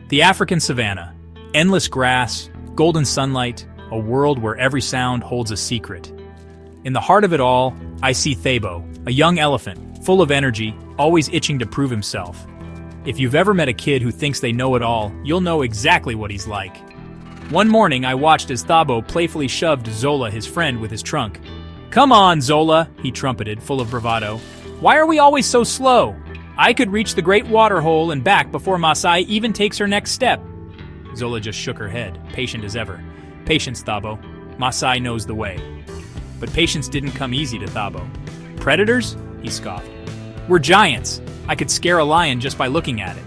The African savanna. Endless grass, golden sunlight, a world where every sound holds a secret. In the heart of it all, I see Thabo, a young elephant, full of energy, always itching to prove himself. If you've ever met a kid who thinks they know it all, you'll know exactly what he's like. One morning, I watched as Thabo playfully shoved Zola, his friend, with his trunk. "Come on, Zola," he trumpeted, full of bravado. "Why are we always so slow? I could reach the great water hole and back before Masai even takes her next step." Zola just shook her head, patient as ever. "Patience, Thabo. Masai knows the way." But patience didn't come easy to Thabo. "Predators?" he scoffed. "We're giants. I could scare a lion just by looking at it."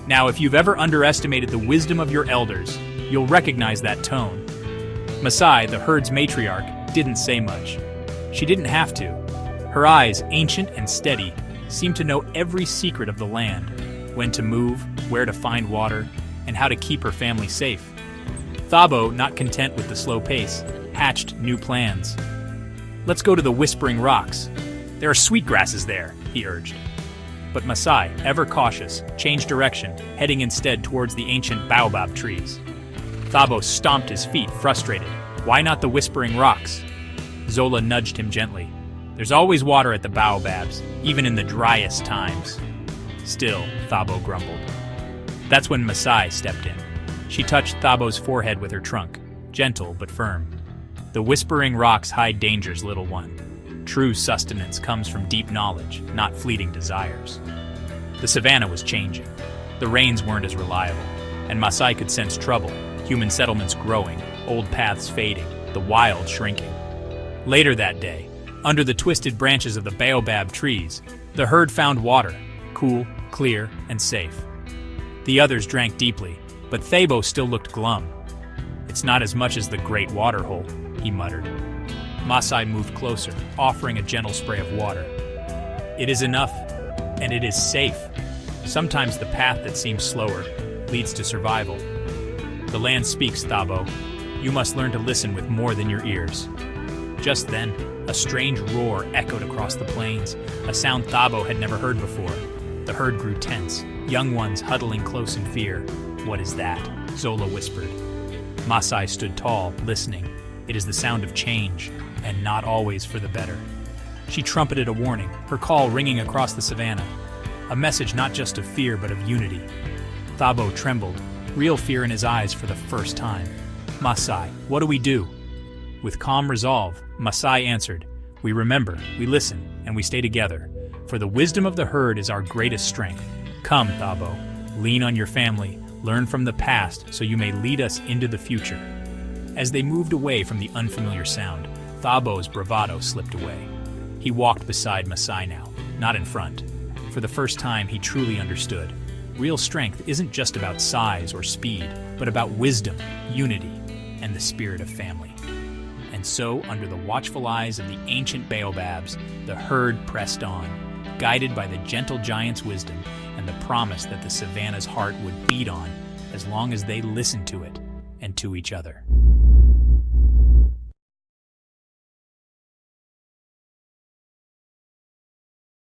Now, if you've ever underestimated the wisdom of your elders, you'll recognize that tone. Masai, the herd's matriarch, didn't say much. She didn't have to. Her eyes, ancient and steady, seemed to know every secret of the land, when to move, where to find water, and how to keep her family safe. Thabo, not content with the slow pace, hatched new plans. "Let's go to the Whispering Rocks. There are sweet grasses there," he urged. But Masai, ever cautious, changed direction, heading instead towards the ancient baobab trees. Thabo stomped his feet, frustrated. Why not the Whispering Rocks? Zola nudged him gently. "There's always water at the baobabs, even in the driest times." Still, Thabo grumbled. That's when Masai stepped in. She touched Thabo's forehead with her trunk, gentle but firm. "The Whispering Rocks hide dangers, little one. True sustenance comes from deep knowledge, not fleeting desires." The savannah was changing. The rains weren't as reliable, and Masai could sense trouble, human settlements growing, old paths fading, the wild shrinking. Later that day, under the twisted branches of the baobab trees, the herd found water, cool, clear, and safe. The others drank deeply, but Thabo still looked glum. "It's not as much as the great water hole," he muttered. Masai moved closer, offering a gentle spray of water. "It is enough, and it is safe. Sometimes the path that seems slower leads to survival. The land speaks, Thabo. You must learn to listen with more than your ears." Just then, a strange roar echoed across the plains, a sound Thabo had never heard before. The herd grew tense, young ones huddling close in fear. "What is that?" Zola whispered. Masai stood tall, listening. "It is the sound of change, and not always for the better." She trumpeted a warning, her call ringing across the savannah. A message not just of fear, but of unity. Thabo trembled, real fear in his eyes for the first time. "Masai, what do we do?" With calm resolve, Masai answered, "We remember, we listen, and we stay together. For the wisdom of the herd is our greatest strength. Come, Thabo, lean on your family, learn from the past so you may lead us into the future." As they moved away from the unfamiliar sound, Thabo's bravado slipped away. He walked beside Masai now, not in front. For the first time, he truly understood. Real strength isn't just about size or speed, but about wisdom, unity, and the spirit of family. And so, under the watchful eyes of the ancient baobabs, the herd pressed on, guided by the gentle giant's wisdom and the promise that the savannah's heart would beat on as long as they listened to it and to each other.